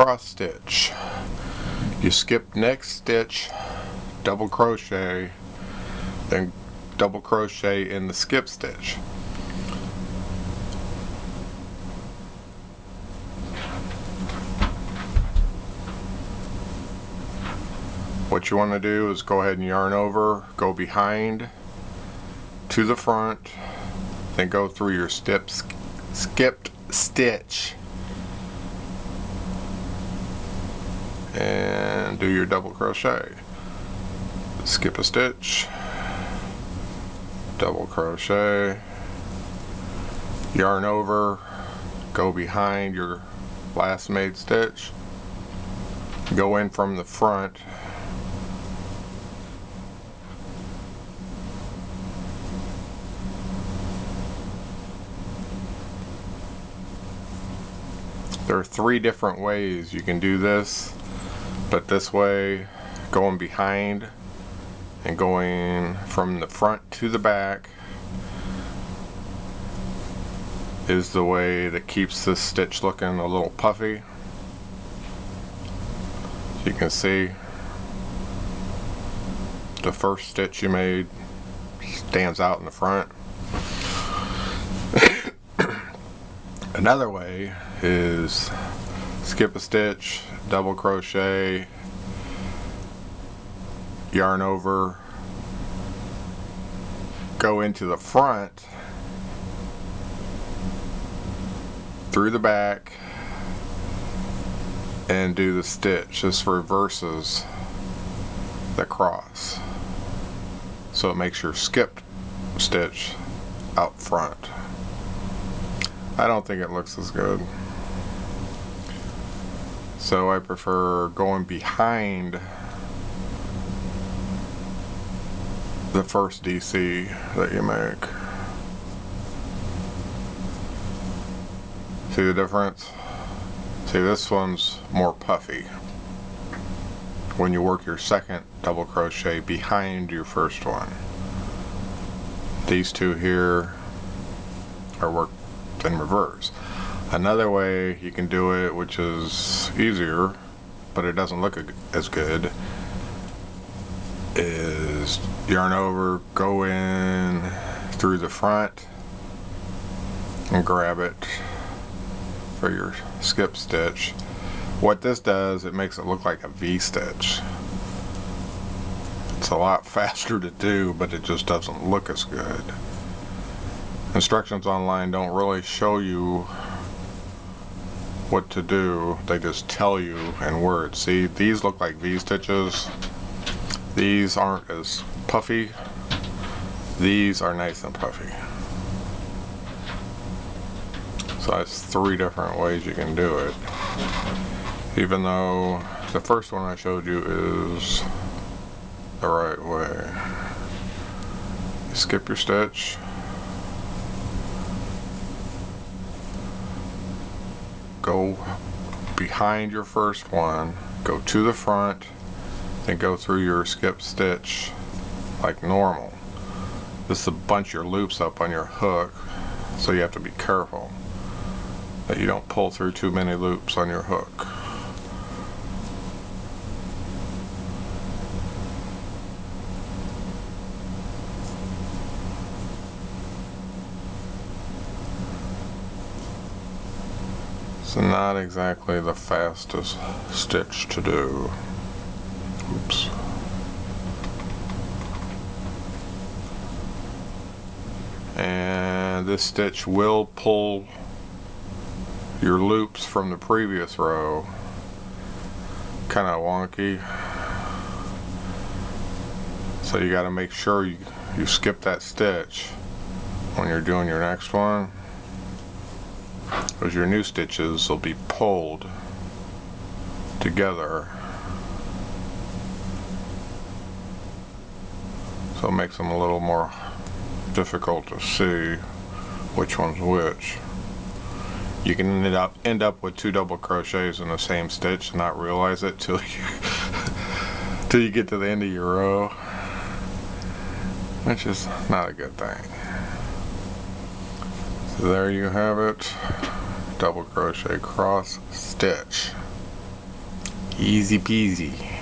cross stitch. You skip next stitch, double crochet, then double crochet in the skip stitch. What you want to do is go ahead and yarn over, go behind to the front, then go through your skipped stitch and do your double crochet. Skip a stitch, double crochet, yarn over, go behind your last made stitch, go in from the front, there are 3 different ways you can do this, but this way, going behind and going from the front to the back, is the way that keeps this stitch looking a little puffy. As you can see, the first stitch you made stands out in the front. Another way is skip a stitch, double crochet, yarn over, go into the front, through the back, and do the stitch. This reverses the cross, so it makes your skipped stitch out front. I don't think it looks as good, so I prefer going behind the first DC that you make. See the difference? See, this one's more puffy when you work your second double crochet behind your first one. These two here are worked in reverse. Another way you can do it, which is easier but it doesn't look as good, is yarn over, go in through the front and grab it for your skip stitch. What this does, it makes it look like a V-stitch. It's a lot faster to do, but it just doesn't look as good. Instructions online don't really show you what to do, they just tell you in words. See, these look like V-stitches. These aren't as puffy. These are nice and puffy. So that's 3 different ways you can do it. Even though the first one I showed you is the right way. You skip your stitch, go behind your first one, go to the front, then go through your skip stitch like normal. This will bunch your loops up on your hook, so you have to be careful that you don't pull through too many loops on your hook. It's not exactly the fastest stitch to do. Oops. And this stitch will pull your loops from the previous row. Kind of wonky. So you got to make sure you skip that stitch when you're doing your next one, because your new stitches will be pulled together, so it makes them a little more difficult to see which one's which. You can end up with 2 double crochets in the same stitch and not realize it till you get to the end of your row, which is not a good thing. So there you have it. Double crochet cross stitch. Easy peasy.